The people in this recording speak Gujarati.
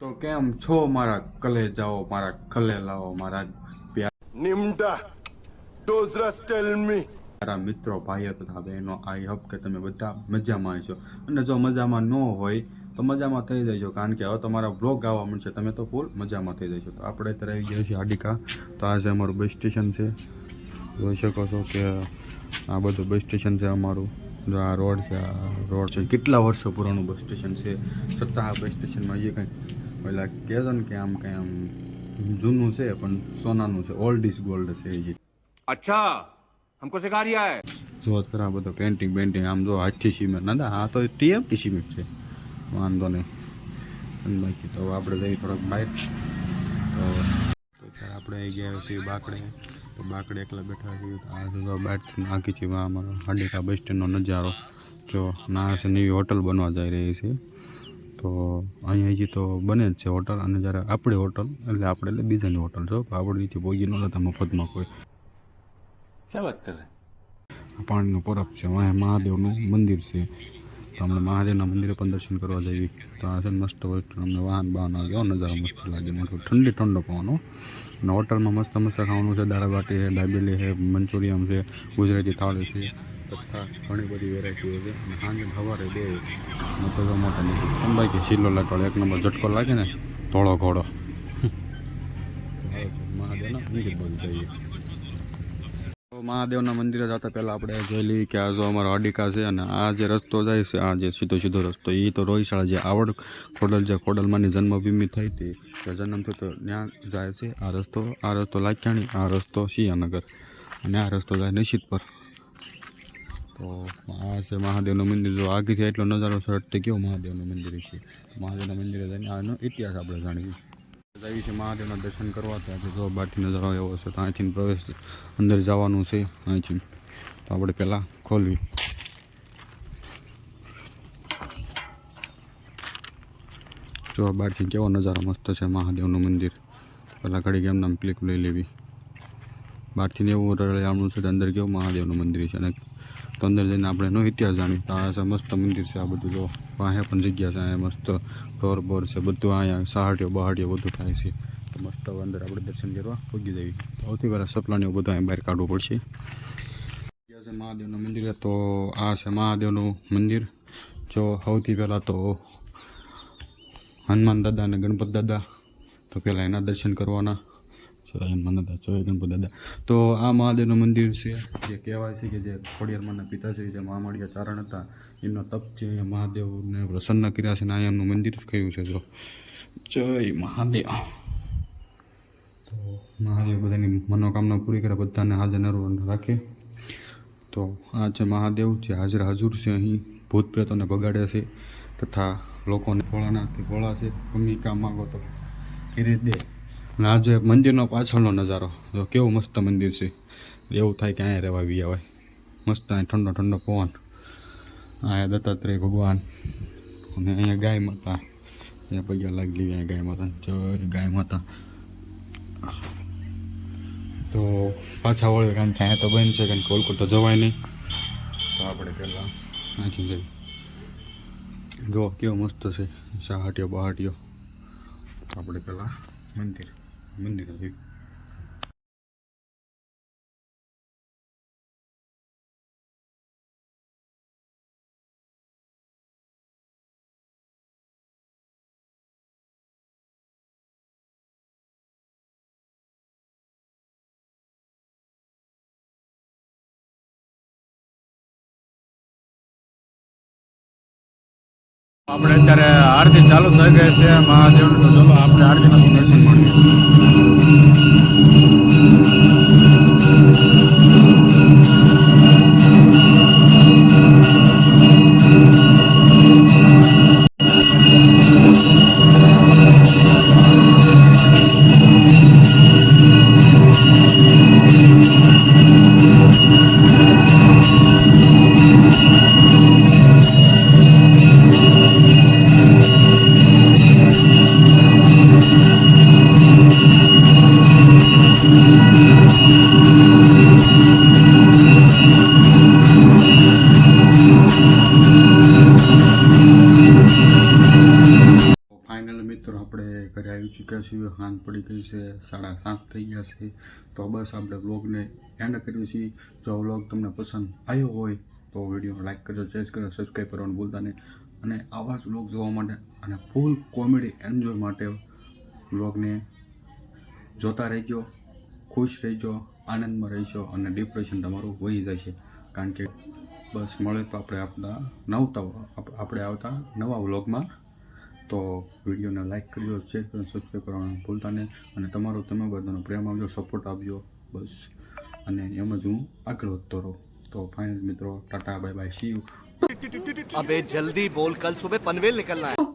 તો કેમ છો મારા કલેજાઓ, મારા ખલેલાઓ, મારા Nimda, Dozras tell me. પ્યારા મિત્રો, ભાઈઓ તથા બહેનો, આઈ હોપ કે તમે બધા મજામાં છો. અને જો મજામાં ન હોય તો મજામાં થઈ જજો, કારણ કે હવે તમારા બ્લોગ આવવા મળશે, તમે તો ફૂલ મજામાં થઈ જશો. તો આપણે અત્યારે આવી ગયા છીએ હાડીકા. તો આ છે અમારું બસ સ્ટેશન છે, જોઈ શકો છો કે આ બધું બસ સ્ટેશન છે અમારું. જો આ રોડ છે, આ રોડ છે, કેટલા વર્ષો પુરાણું બસ સ્ટેશન છે, છતાં આ બસ સ્ટેશનમાં હજી કંઈ પેલા કહેજો ને કે આમ કંઈ આમ જૂનું છે પણ સોનાનું છે, ઓલ્ડ ઇઝ ગોલ્ડ છે હજી. अच्छा हमको सिखा रिया है. જો ખરા બધો પેન્ટિંગ આમ જો હાથથી સિમેન્ટ ના આ તો ટીએફટી સિમેન્ટ છે, વાંધો નહીં. અને બાકી તો આપણે જઈએ થોડોક બહાર. તો ત્યારે આપણે આવી ગયા છીએ બાકડે. તો બાકડે એકલા બેઠા છીએ. આ જો બહારથી નાખી છે અમારો હાડીકા બસ સ્ટેન્ડનો નજારો. જો ના છે નવી હોટલ બનવા જઈ રહી છે. તો અહીંયા હજી તો બને જ છે હોટલ. અને જ્યારે આપણી હોટલ એટલે બીજાની હોટલ જો આપણે અહીંથી પહોંચી ન લેતા મફતમાં કોઈ. क्या बात कर रहे हैं? પાણીનું પરબ છે, અહીંયા મહાદેવનું મંદિર છે. તો આપણે મહાદેવના મંદિરે પણ દર્શન કરવા જઈએ. તો આ છે મસ્ત વસ્તુ, અમને વાહન આવે કેવો નજારો મસ્ત લાગે, ઠંડો પવનો. અને હોટલમાં મસ્ત ખાવાનું છે, દાળ બાટી છે, દાબેલી છે, મંચુરિયન છે, ગુજરાતી થાળી છે, તથા ઘણી બધી વેરાયટીઓ છે. અને સાંજે સવારે બે તો મોટા મોટી સંભાઈ કે શીલો લાટવાળો એક નંબર ઝટકો લાગે ને, ધોળો ઘોડો. મહાદેવના મંદિર બાજુ જઈએ. તો મહાદેવના મંદિરે જતા પહેલાં આપણે જોઈ લઈએ કે આ જો અમારો હાડીકા છે. અને આ જે રસ્તો જાય છે, આ જે સીધો રસ્તો, એ તો રોહિશાળા જે આવડ ખોડલ જે ખોડલમાંની જન્મભૂમિ થઈ હતી, તે જન્મ થયો તો ત્યાં જાય છે આ રસ્તો લાખ્યાણી, આ રસ્તો સિયાનગર, અને આ રસ્તો જાય નિશિત પર. તો આ છે મહાદેવનું મંદિર. જો આગળથી એટલો નજારો સરળથી કેવું મહાદેવનું મંદિર છે. મહાદેવના મંદિરે જઈને આનો ઇતિહાસ આપણે જાણીએ. જઈએ છીએ મહાદેવના દર્શન કરવા. ત્યાંથી જો બહારથી નજારો એવો છે. તો અહીંથી પ્રવેશ અંદર જવાનું છે અહીંથી. તો આપણે પહેલાં ખોલવી. જો બહારથી કેવો નજારો મસ્ત છે મહાદેવનું મંદિર. પહેલાં ઘડી કેમ નામ ક્લિક લઈ લેવી. બહારથી એવું રળિયામણું છે, અંદર કેવું મહાદેવનું મંદિર છે. અને તો અંદર જઈને આપણે એનો ઇતિહાસ જાણ્યું. તો આ છે મસ્ત મંદિર છે. આ બધું જો અહીંયા પણ જગ્યા છે, અહીંયા મસ્ત ઢોર બોર છે, બધું અહીંયા સહાટીઓ બહાટીઓ બધું થાય છે. તો મસ્ત અંદર આપણે દર્શન કરવા પહોંચી જઈએ. સૌથી પહેલાં સપલાણીઓ બધું અહીંયા બહાર કાઢવું પડશે. જગ્યા છે મહાદેવનું મંદિર. તો આ છે મહાદેવનું મંદિર. જો સૌથી પહેલાં તો હનુમાન દાદા અને ગણપત દાદા, તો પહેલાં એના દર્શન કરવાના. હનુમાન દાદા જો ગણપત દાદા. તો આ મહાદેવનું મંદિર છે, જે કહેવાય છે કે જે ખોડિયારમાંના પિતાશ્રી જે મહામાળિયા ચારણ હતા, એમનો તપ છે, મહાદેવને પ્રસન્ન કર્યા છે. અને અહીંયાનું મંદિર કહ્યું છે. જો જય મહાદેવ. તો મહાદેવ બધાની મનોકામના પૂરી કરે, બધાને હાજર રાખે. તો આ છે મહાદેવ જે હાજર છે. અહીં ભૂત પ્રેતોને ભગાડે છે, તથા લોકોને ભોળાનાથથી ભોળા છે, ગમે કામ માગો તો કરી દે. અને આ જે મંદિરનો પાછળનો નજારો જો કેવું મસ્ત મંદિર છે. એવું થાય કે અહીંયા રહેવા આવી આવે. મસ્ત અહીંયા ઠંડો પવન. અહીંયા દત્તાત્રેય ભગવાન, અને અહીંયા ગાય માતા. અહીંયા પૈયા લાગી લેવી અહીંયા ગાય માતા. જય ગાય માતા. તો પાછા વળે, કારણ કે અહીંયા તો બંધ છે, કારણ કે કોલકોટ તો જવાય નહીં. તો આપણે પહેલાં અહીંથી જઈએ. જો કેવો મસ્ત છે સહાટીઓ બહાટીઓ. તો આપણે પહેલાં મંદિર જઈએ. આપણે અત્યારે આરતી ચાલુ થઈ ગઈ છે મહાદેવની. તો ચલો આપણે આરતીના દર્શન મળીએ. આપણે ઘરે આવી ચૂક્યા છીએ, સાંજ પડી ગઈ છે, 7:30 થઈ ગયા છે. તો બસ આપણે વ્લોગને એન્ડ કરીએ છીએ. જો વ્લોગ તમને પસંદ આવ્યો હોય તો વિડીયોને લાઈક કરજો, શેર કરજો, સબસ્ક્રાઈબ કરવાનું ભૂલતા નહીં. અને આવા જ વ્લોગ જોવા માટે અને ફૂલ કોમેડી એન્જોય માટે વ્લોગને જોતા રહેજો, ખુશ રહેજો, આનંદમાં રહેજો અને ડિપ્રેશન તમારું વહી જાય છે. કારણ કે બસ મળે તો આપણે આવતા નવા વ્લોગમાં. તો વિડીયોને લાઈક કરજો, શેર કરજો, સબસ્ક્રાઈબ કરવાનું ભૂલતા નહીં. અને તમે બધાનો પ્રેમ આપજો, સપોર્ટ આપજો બસ. અને એમ જ હું આગળ વધતો રહું. તો ફાઇનલ મિત્રો, Tata bye bye, C you. अबे जल्दी बोल, कल सुबह पनवेल निकलना है.